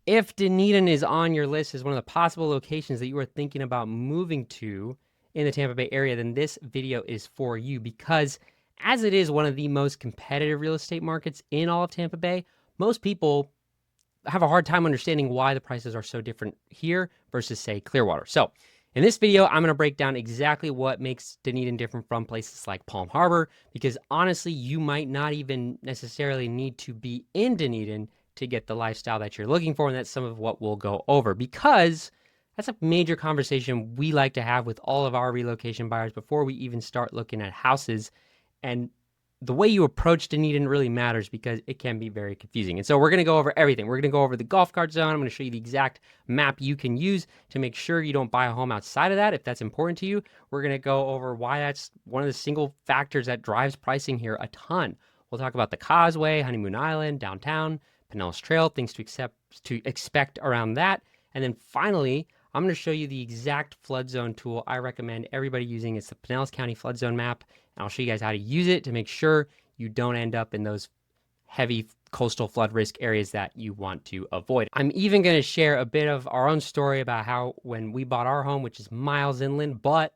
If Dunedin is on your list as one of the possible locations that you are thinking about moving to in the Tampa Bay area, then this video is for you because as it is one of the most competitive real estate markets in all of Tampa Bay, most people have a hard time understanding why the prices are so different here versus, say, Clearwater. So in this video, I'm going to break down exactly what makes Dunedin different from places like Palm Harbor, because honestly, you might not even necessarily need to be in Dunedin to get the lifestyle that you're looking for, and that's some of what we'll go over, because that's a major conversation we like to have with all of our relocation buyers before we even start looking at houses. And the way you approach Dunedin really matters because it can be very confusing. And so we're going to go over everything. We're going to go over the golf cart zone. I'm going to show you the exact map you can use to make sure you don't buy a home outside of that if that's important to you. We're going to go over why that's one of the single factors that drives pricing here a ton. We'll talk about the Causeway, Honeymoon Island, downtown, Pinellas Trail, things to expect around that. And then finally, I'm going to show you the exact flood zone tool I recommend everybody using. It's the Pinellas County Flood Zone Map. And I'll show you guys how to use it to make sure you don't end up in those heavy coastal flood risk areas that you want to avoid. I'm even going to share a bit of our own story about how when we bought our home, which is miles inland, but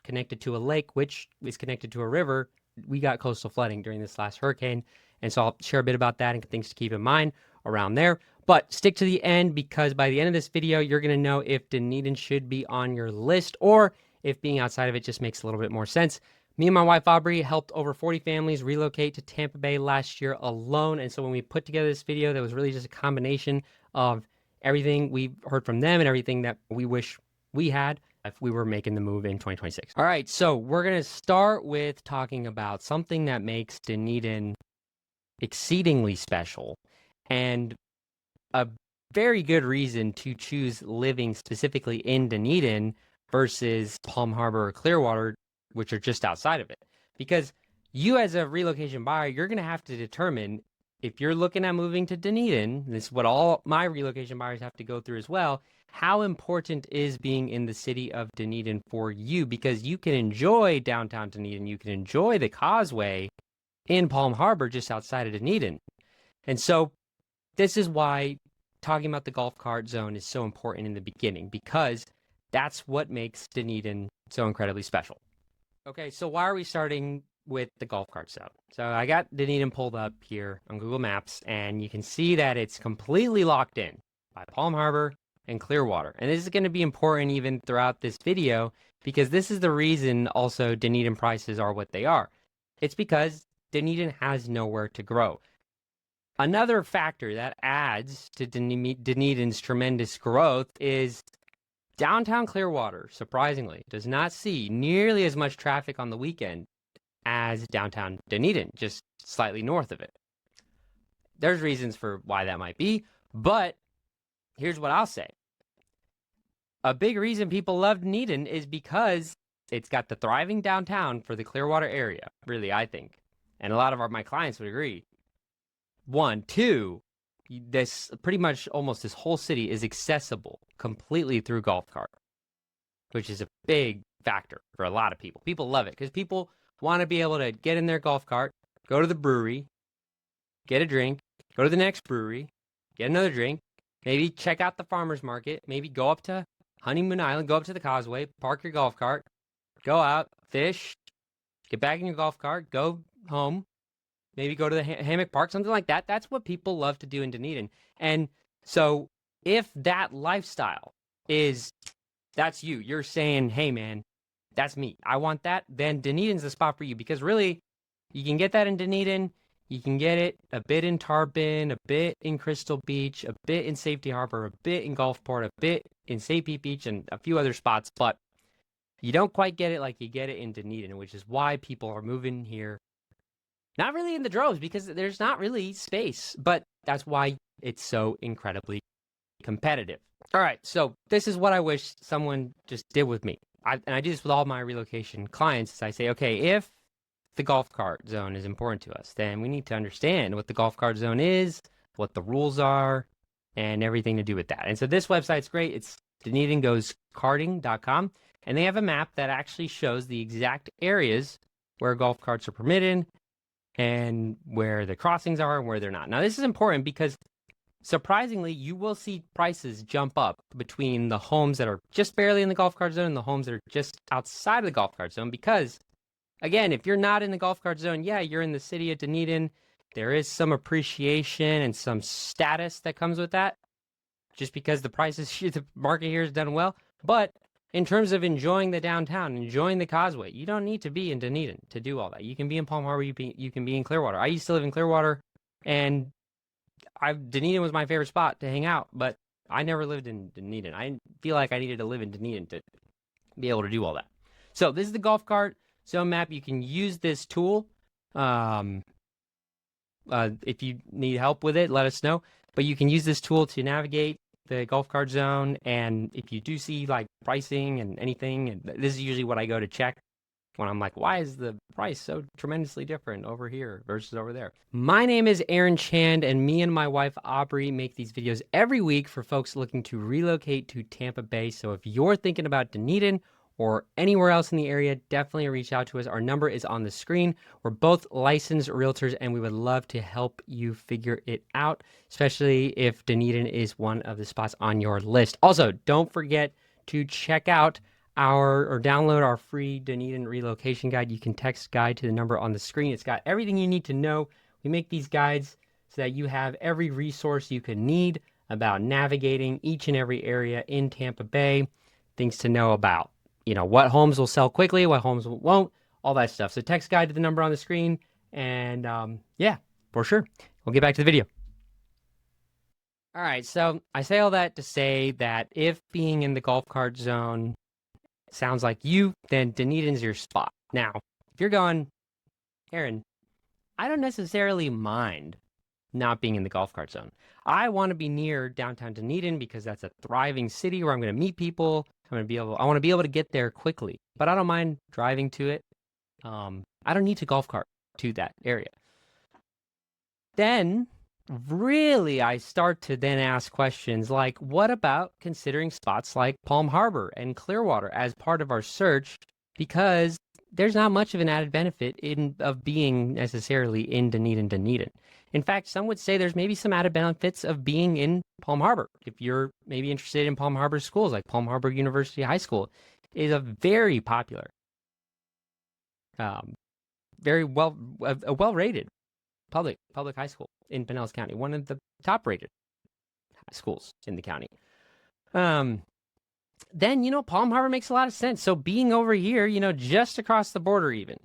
connected to a lake, which is connected to a river, we got coastal flooding during this last hurricane. And so I'll share a bit about that and things to keep in mind around there. But stick to the end because by the end of this video, you're going to know if Dunedin should be on your list or if being outside of it just makes a little bit more sense. Me and my wife, Aubrey, helped over 40 families relocate to Tampa Bay last year alone. And so when we put together this video, that was really just a combination of everything we heard from them and everything that we wish we had if we were making the move in 2026. All right, so we're going to start with talking about something that makes Dunedin exceedingly special and a very good reason to choose living specifically in Dunedin versus Palm Harbor or Clearwater, which are just outside of it. Because you as a relocation buyer, you're going to have to determine if you're looking at moving to Dunedin, this is what all my relocation buyers have to go through as well, how important is being in the city of Dunedin for you? Because you can enjoy downtown Dunedin, you can enjoy the Causeway in Palm Harbor just outside of Dunedin. And so this is why talking about the golf cart zone is so important in the beginning, because that's what makes Dunedin so incredibly special. Okay, so why are we starting with the golf cart zone? So I got Dunedin pulled up here on Google Maps, and you can see that it's completely locked in by Palm Harbor and Clearwater. And this is going to be important even throughout this video, because this is the reason also Dunedin prices are what they are. It's because Dunedin has nowhere to grow. Another factor that adds to Dunedin's tremendous growth is downtown Clearwater, surprisingly, does not see nearly as much traffic on the weekend as downtown Dunedin, just slightly north of it. There's reasons for why that might be, but here's what I'll say. A big reason people love Dunedin is because it's got the thriving downtown for the Clearwater area, really, I think. And a lot of my clients would agree. 1, 2, this pretty much almost this whole city is accessible completely through golf cart, which is a big factor for a lot of people. People love it because people want to be able to get in their golf cart, go to the brewery, get a drink, go to the next brewery, get another drink, maybe check out the farmer's market, maybe go up to Honeymoon Island, go up to the Causeway, park your golf cart, go out, fish, get back in your golf cart, go home, maybe go to the Hammock Park, something like that. That's what people love to do in Dunedin. And so if that lifestyle that's you're saying, hey man, that's me, I want that, then Dunedin's the spot for you, because really you can get that in Dunedin. You can get it a bit in Tarpon, a bit in Crystal Beach, a bit in Safety Harbor, a bit in Gulfport, a bit in St. Pete Beach, and a few other spots, but you don't quite get it like you get it in Dunedin, which is why people are moving here. Not really in the droves because there's not really space, but that's why it's so incredibly competitive. All right, so this is what I wish someone just did with me. And I do this with all my relocation clients, is I say, okay, if the golf cart zone is important to us, then we need to understand what the golf cart zone is, what the rules are, and everything to do with that. And so this website's great. It's DunedinGoesKarting.com, and they have a map that actually shows the exact areas where golf carts are permitted and where the crossings are and where they're not. Now, this is important because surprisingly, you will see prices jump up between the homes that are just barely in the golf cart zone and the homes that are just outside of the golf cart zone. Because, again, if you're not in the golf cart zone, yeah, you're in the city of Dunedin. There is some appreciation and some status that comes with that, just because the prices, the market here has done well. But in terms of enjoying the downtown, enjoying the Causeway, you don't need to be in Dunedin to do all that. You can be in Palm Harbor, you can be in Clearwater. I used to live in Clearwater, and Dunedin was my favorite spot to hang out, but I never lived in Dunedin. I feel like I needed to live in Dunedin to be able to do all that. So this is the golf cart zone map. You can use this tool. If you need help with it, let us know. But you can use this tool to navigate the golf cart zone. And if you do see like pricing and anything, and this is usually what I go to check when I'm like, why is the price so tremendously different over here versus over there? My name is Aaron Chand, and me and my wife Aubrey make these videos every week for folks looking to relocate to Tampa Bay. So if you're thinking about Dunedin or anywhere else in the area, definitely reach out to us. Our number is on the screen. We're both licensed realtors, and we would love to help you figure it out, especially if Dunedin is one of the spots on your list. Also, don't forget to check out or download our free Dunedin relocation guide. You can text guide to the number on the screen. It's got everything you need to know. We make these guides so that you have every resource you could need about navigating each and every area in Tampa Bay, things to know about, what homes will sell quickly, what homes won't, all that stuff. So text guide to the number on the screen, and yeah, for sure. We'll get back to the video. All right, so I say all that to say that if being in the golf cart zone sounds like you, then Dunedin's your spot. Now, if you're going, Aaron, I don't necessarily mind not being in the golf cart zone. I want to be near downtown Dunedin because that's a thriving city where I'm going to meet people. I want to be able to get there quickly, but I don't mind driving to it. I don't need to golf cart to that area. Then really I start to then ask questions like, what about considering spots like Palm Harbor and Clearwater as part of our search? Because there's not much of an added benefit of being necessarily in Dunedin. In fact, some would say there's maybe some added benefits of being in Palm Harbor. If you're maybe interested in Palm Harbor schools, like Palm Harbor University High School is a very popular, very well-rated public high school in Pinellas County, one of the top-rated schools in the county. Then, Palm Harbor makes a lot of sense. So being over here, just across the border even,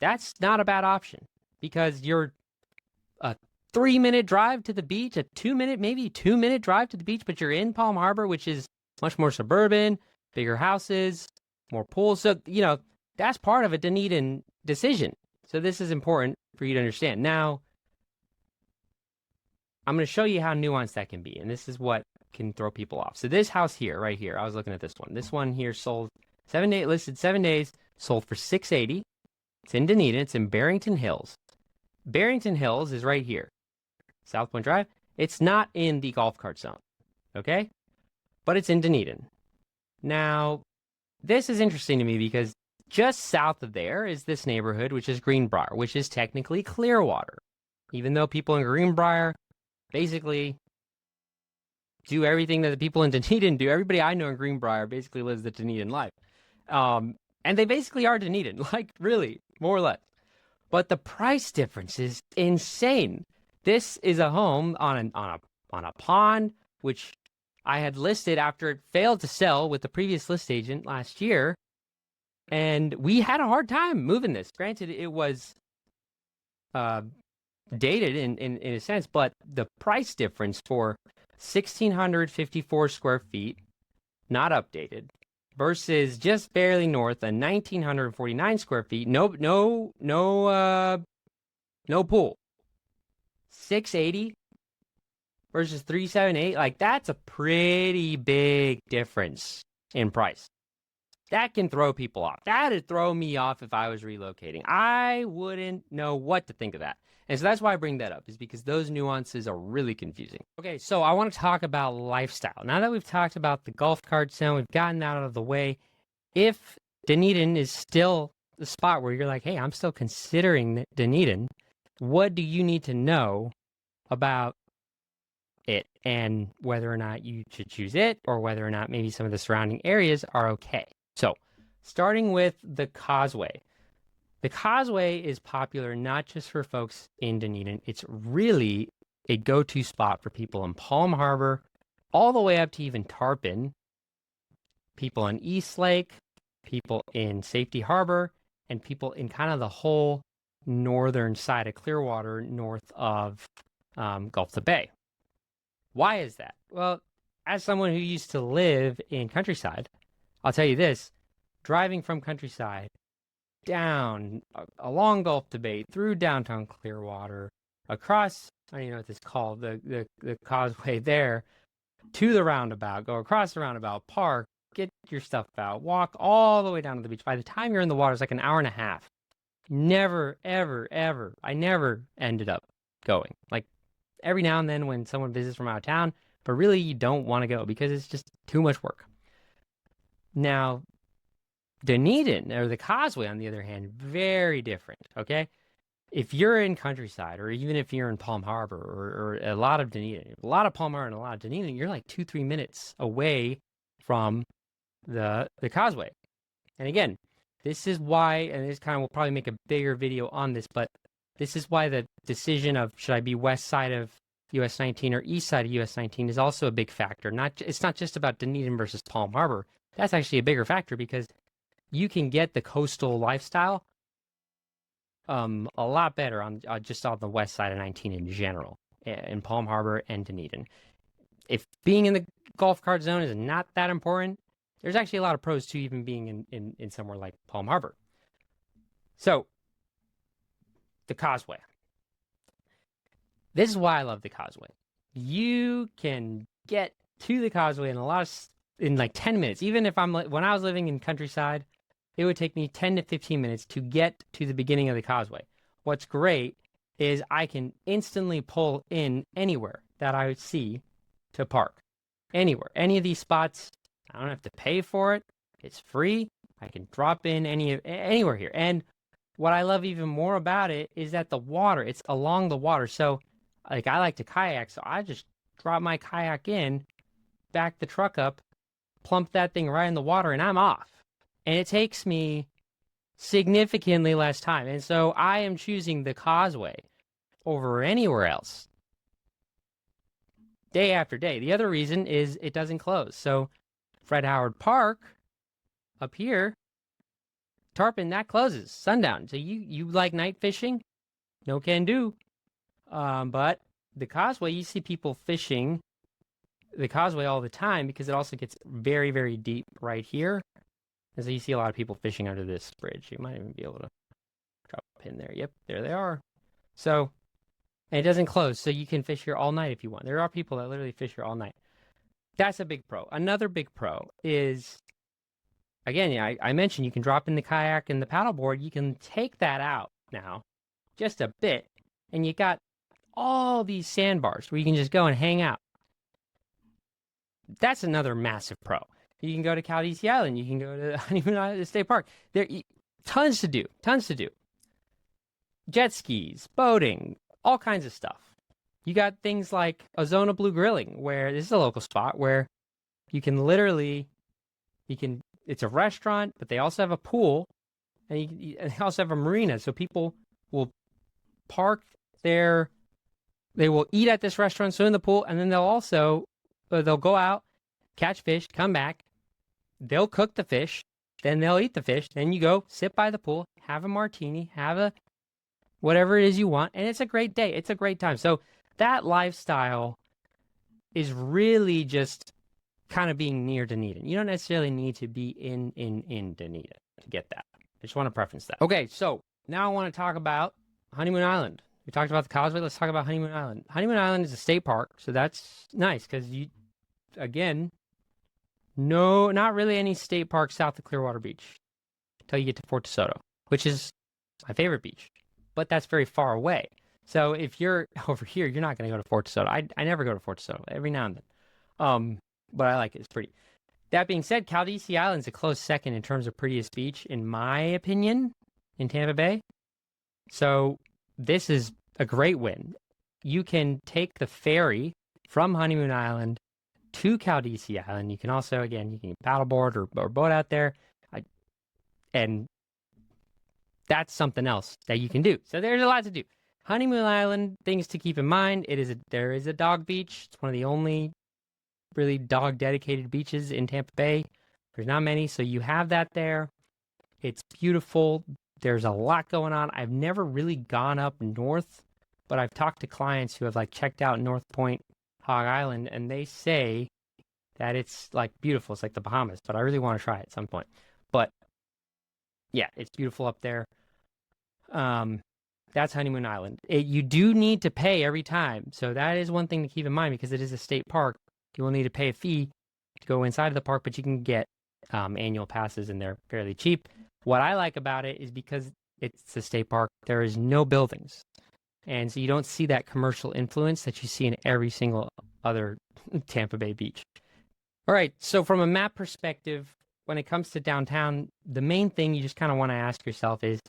that's not a bad option because you're a 3-minute drive to the beach, maybe 2-minute drive to the beach, but you're in Palm Harbor, which is much more suburban, bigger houses, more pools. So, that's part of a Dunedin decision. So this is important for you to understand. Now, I'm going to show you how nuanced that can be, and this is what can throw people off. So this house here, right here, I was looking at this one. This one here sold 7 days, listed 7 days, sold for $680. It's in Dunedin. It's in Barrington Hills. Barrington Hills is right here, South Point Drive. It's not in the golf cart zone, okay? But it's in Dunedin. Now, this is interesting to me because just south of there is this neighborhood, which is Greenbriar, which is technically Clearwater. Even though people in Greenbriar basically do everything that the people in Dunedin do. Everybody I know in Greenbriar basically lives the Dunedin life. And they basically are Dunedin, like really, more or less. But the price difference is insane. This is a home on a pond, which I had listed after it failed to sell with the previous list agent last year. And we had a hard time moving this. Granted, it was dated in a sense, but the price difference for 1,654 square feet, not updated, versus just barely north of 1,949 square feet, no pool, 680 versus 378, like that's a pretty big difference in price. That can throw people off. That'd throw me off if I was relocating. I wouldn't know what to think of that. And so that's why I bring that up, is because those nuances are really confusing. Okay, so I want to talk about lifestyle. Now that we've talked about the golf cart zone, we've gotten that out of the way. If Dunedin is still the spot where you're like, hey, I'm still considering Dunedin, what do you need to know about and whether or not you should choose it or whether or not maybe some of the surrounding areas are okay. So, starting with the Causeway. The Causeway is popular not just for folks in Dunedin. It's really a go-to spot for people in Palm Harbor, all the way up to even Tarpon, people in East Lake, people in Safety Harbor, and people in kind of the whole northern side of Clearwater, north of Gulf to Bay. Why is that? Well, as someone who used to live in countryside, I'll tell you this, driving from countryside down along Gulf to Bay, through downtown Clearwater, across, I don't even know what this is called, the causeway there, to the roundabout, go across the roundabout, park, get your stuff out, walk all the way down to the beach. By the time you're in the water, it's like an hour and a half. Never, ever, ever, I never ended up going. Like every now and then when someone visits from out of town, but really you don't want to go because it's just too much work. Now, Dunedin, or the Causeway, on the other hand, very different, okay? If you're in countryside, or even if you're in Palm Harbor, or a lot of Dunedin, a lot of Palm Harbor and a lot of Dunedin, you're like 2-3 minutes away from the Causeway. And again, this is why, and this kind of will probably make a bigger video on this, but this is why the decision of should I be west side of US 19 or east side of US 19 is also a big factor. It's not just about Dunedin versus Palm Harbor. That's actually a bigger factor because you can get the coastal lifestyle a lot better on just on the west side of 19 in general, in Palm Harbor and Dunedin. If being in the golf cart zone is not that important, there's actually a lot of pros to even being in somewhere like Palm Harbor. So, the Causeway. This is why I love the Causeway. You can get to the Causeway in like 10 minutes. Even if when I was living in countryside, it would take me 10 to 15 minutes to get to the beginning of the Causeway. What's great is I can instantly pull in anywhere that I see to park. Anywhere. Any of these spots, I don't have to pay for it. It's free. I can drop in anywhere here. And what I love even more about it is that the water, it's along the water. So, like, I like to kayak, so I just drop my kayak in, back the truck up, plump that thing right in the water, and I'm off. And it takes me significantly less time. And so I am choosing the Causeway over anywhere else, day after day. The other reason is it doesn't close. So Fred Howard Park up here, Tarpon, that closes sundown. So you like night fishing? No can do. But the Causeway, you see people fishing the Causeway all the time because it also gets very, very deep right here. And so you see a lot of people fishing under this bridge. You might even be able to drop a pin there. Yep, there they are. So, and it doesn't close, so you can fish here all night if you want. There are people that literally fish here all night. That's a big pro. Another big pro is, again, I mentioned you can drop in the kayak and the paddleboard. You can take that out now, just a bit, and you got all these sandbars where you can just go and hang out. That's another massive pro. You can go to Caladesi Island. You can go to Honeymoon Island State Park. There, tons to do. Jet skis, boating, all kinds of stuff. You got things like Ozona Blue Grilling, where this is a local spot where you can literally, it's a restaurant, but they also have a pool, and they also have a marina. So people will park there. They will eat at this restaurant, swim in the pool, and then they'll go out, catch fish, come back. They'll cook the fish, then they'll eat the fish. Then you go sit by the pool, have a martini, have whatever it is you want, and it's a great day. It's a great time. So that lifestyle is really just kind of being near Dunedin. You don't necessarily need to be in Dunedin to get that. I just want to preference that. Okay, so now I want to talk about Honeymoon Island. We talked about the Causeway. Let's talk about Honeymoon Island. Honeymoon Island is a state park, so that's nice because not really any state park south of Clearwater Beach until you get to Fort DeSoto, which is my favorite beach, but that's very far away. So if you're over here, you're not going to go to Fort DeSoto. I never go to Fort DeSoto, every now and then. But I like it. It's pretty. That being said, Caladesi Island's a close second in terms of prettiest beach, in my opinion, in Tampa Bay. So this is a great win. You can take the ferry from Honeymoon Island to Caladesi Island. You can also, again, you can paddleboard or boat out there. And that's something else that you can do. So there's a lot to do. Honeymoon Island, things to keep in mind. There is a dog beach. It's one of the only really dog dedicated beaches in Tampa Bay. There's not many, so you have that there. It's beautiful. There's a lot going on. I've never really gone up north, but I've talked to clients who have like checked out North Point, Hog Island, and they say that it's like beautiful. It's like the Bahamas, but I really want to try it at some point. But yeah, it's beautiful up there. That's Honeymoon Island. You do need to pay every time. So that is one thing to keep in mind because it is a state park. You will need to pay a fee to go inside of the park, but you can get annual passes and they're fairly cheap. What I like about it is because it's a state park, there is no buildings. And so you don't see that commercial influence that you see in every single other Tampa Bay beach. All right, so from a map perspective, when it comes to downtown, the main thing you just kind of want to ask yourself is,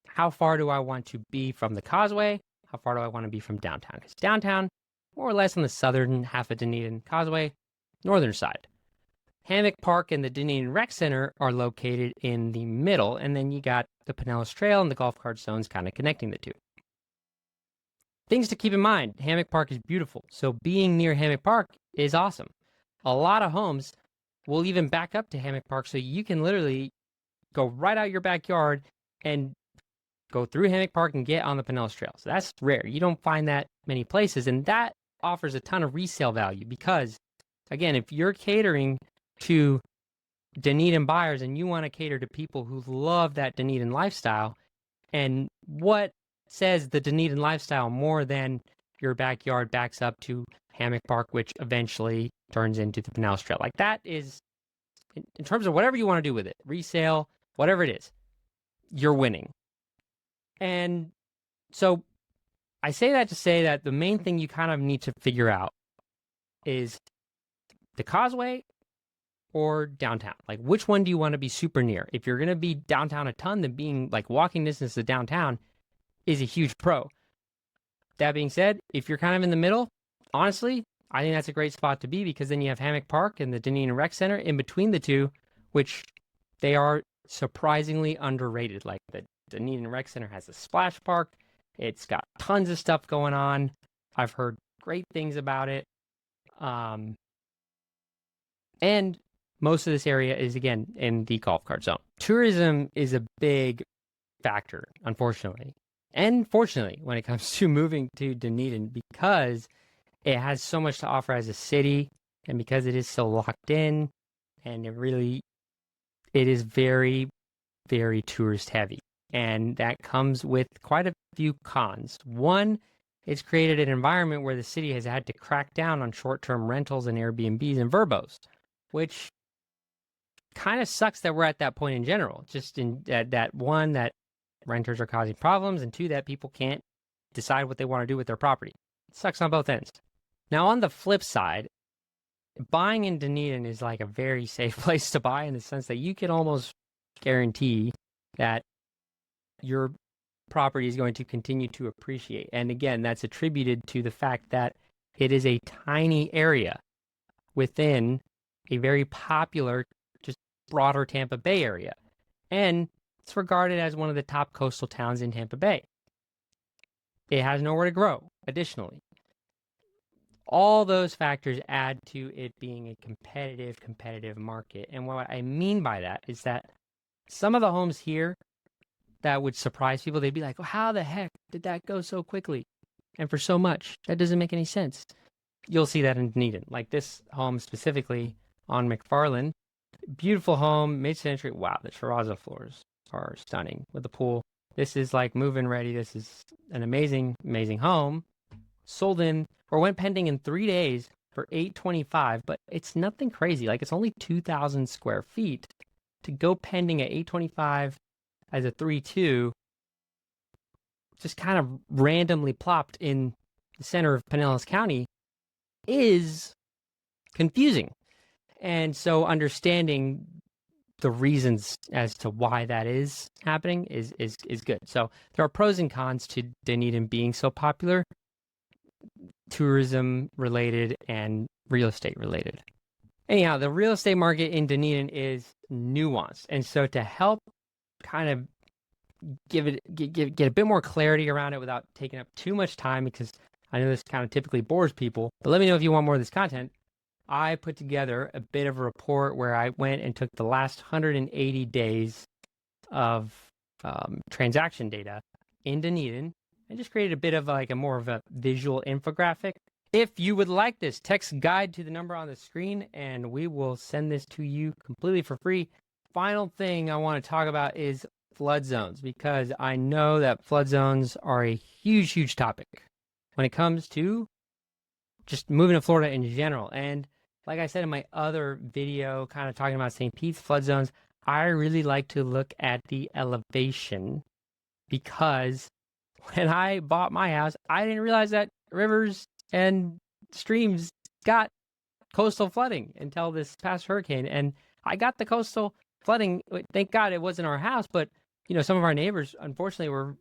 how far do I want to be from the Causeway? How far do I want to be from downtown? Because downtown, more or less on the southern half of Dunedin Causeway, northern side. Hammock Park and the Dunedin Rec Center are located in the middle, and then you got the Pinellas Trail and the golf cart zones kind of connecting the two. Things to keep in mind, Hammock Park is beautiful, so being near Hammock Park is awesome. A lot of homes will even back up to Hammock Park, so you can literally go right out your backyard and go through Hammock Park and get on the Pinellas Trail. So that's rare. You don't find that many places, and that offers a ton of resale value because, again, if you're catering to Dunedin buyers and you want to cater to people who love that Dunedin lifestyle, and what says the Dunedin lifestyle more than your backyard backs up to Hammock Park, which eventually turns into the Pinellas Trail. Like that is, in terms of whatever you want to do with it, resale, whatever it is, you're winning. And so I say that to say that the main thing you kind of need to figure out is the Causeway or downtown. Like, which one do you want to be super near? If you're going to be downtown a ton, then being like walking distance to downtown is a huge pro. That being said, if you're kind of in the middle, honestly, I think that's a great spot to be because then you have Hammock Park and the Dunedin Rec Center in between the two, which they are surprisingly underrated. Like the Dunedin Rec Center has a splash park. It's got tons of stuff going on. I've heard great things about it. And most of this area is, again, in the golf cart zone. Tourism is a big factor, unfortunately. And fortunately, when it comes to moving to Dunedin, because it has so much to offer as a city, and because it is so locked in, and it is very, very tourist heavy. And that comes with quite a few cons. One, it's created an environment where the city has had to crack down on short-term rentals and Airbnbs and Verbos, which kind of sucks that we're at that point in general. Just in that one, that renters are causing problems, and two, that people can't decide what they want to do with their property. It sucks on both ends. Now, on the flip side, buying in Dunedin is like a very safe place to buy in the sense that you can almost guarantee that your property is going to continue to appreciate. And again, that's attributed to the fact that it is a tiny area within a very popular, just broader Tampa Bay area. And it's regarded as one of the top coastal towns in Tampa Bay. It has nowhere to grow, additionally. All those factors add to it being a competitive market. And what I mean by that is that some of the homes here that would surprise people, they'd be like, well, how the heck did that go so quickly? And for so much, that doesn't make any sense. You'll see that in Dunedin. Like this home specifically on McFarland, beautiful home, mid-century. Wow, the terrazzo floors are stunning with the pool. This is like move-in ready. This is an amazing, amazing home. Sold in or went pending in 3 days for $825, but it's nothing crazy. Like it's only 2,000 square feet to go pending at $825 as a 3-2, just kind of randomly plopped in the center of Pinellas County is confusing. And so understanding the reasons as to why that is happening is good. So there are pros and cons to Dunedin being so popular. tourism related and real estate related. Anyhow, the real estate market in Dunedin is nuanced. And so to help kind of get a bit more clarity around it without taking up too much time, because I know this kind of typically bores people, but let me know if you want more of this content. I put together a bit of a report where I went and took the last 180 days of transaction data in Dunedin and just created a bit of like a more of a visual infographic. If you would like this, text guide to the number on the screen and we will send this to you completely for free. Final thing I want to talk about is flood zones, because I know that flood zones are a huge, huge topic when it comes to just moving to Florida in general. And like I said in my other video, kind of talking about St. Pete's flood zones, I really like to look at the elevation, because when I bought my house, I didn't realize that rivers and streams got coastal flooding until this past hurricane. And I got the coastal flooding. Thank God it wasn't our house, but you know, some of our neighbors, unfortunately, were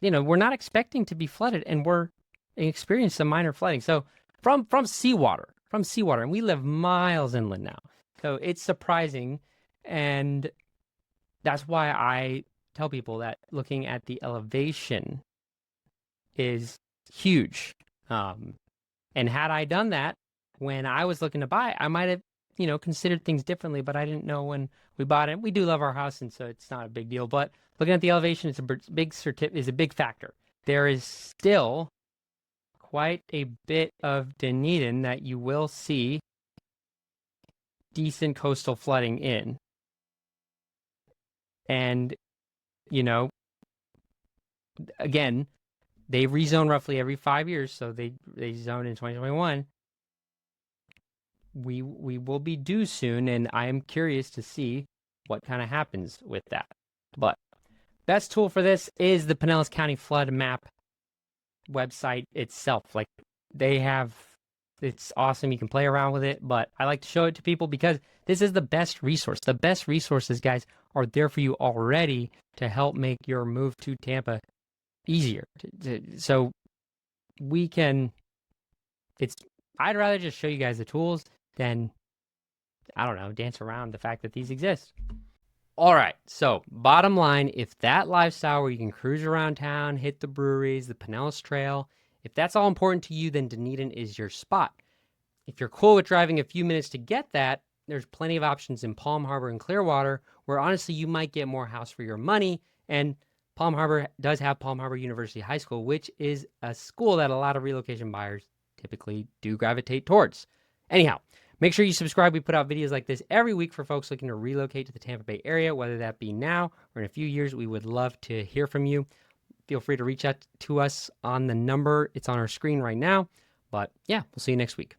we're not expecting to be flooded, and we're experiencing some minor flooding. So from seawater, and we live miles inland now, so it's surprising, and that's why I tell people that looking at the elevation is huge. And had I done that when I was looking to buy, I might have considered things differently, but I didn't know when we bought it. We do love our house, and so it's not a big deal. But looking at the elevation is a big factor. There is still quite a bit of Dunedin that you will see decent coastal flooding in. And, again, they rezone roughly every 5 years, so they zoned in 2021. We will be due soon, and I am curious to see what kind of happens with that. But best tool for this is the Pinellas County Flood Map website itself. Like, it's awesome. You can play around with it, but I like to show it to people because this is the best resource. The best resources, guys, are there for you already to help make your move to Tampa easier. So I'd rather just show you guys the tools than, I don't know, dance around the fact that these exist. All right, so bottom line, if that lifestyle where you can cruise around town, hit the breweries, the Pinellas Trail, if that's all important to you, then Dunedin is your spot. If you're cool with driving a few minutes to get that, there's plenty of options in Palm Harbor and Clearwater, where honestly you might get more house for your money. And Palm Harbor does have Palm Harbor University High School, which is a school that a lot of relocation buyers typically do gravitate towards. Anyhow, make sure you subscribe. We put out videos like this every week for folks looking to relocate to the Tampa Bay area, whether that be now or in a few years. We would love to hear from you. Feel free to reach out to us on the number. It's on our screen right now. But yeah, we'll see you next week.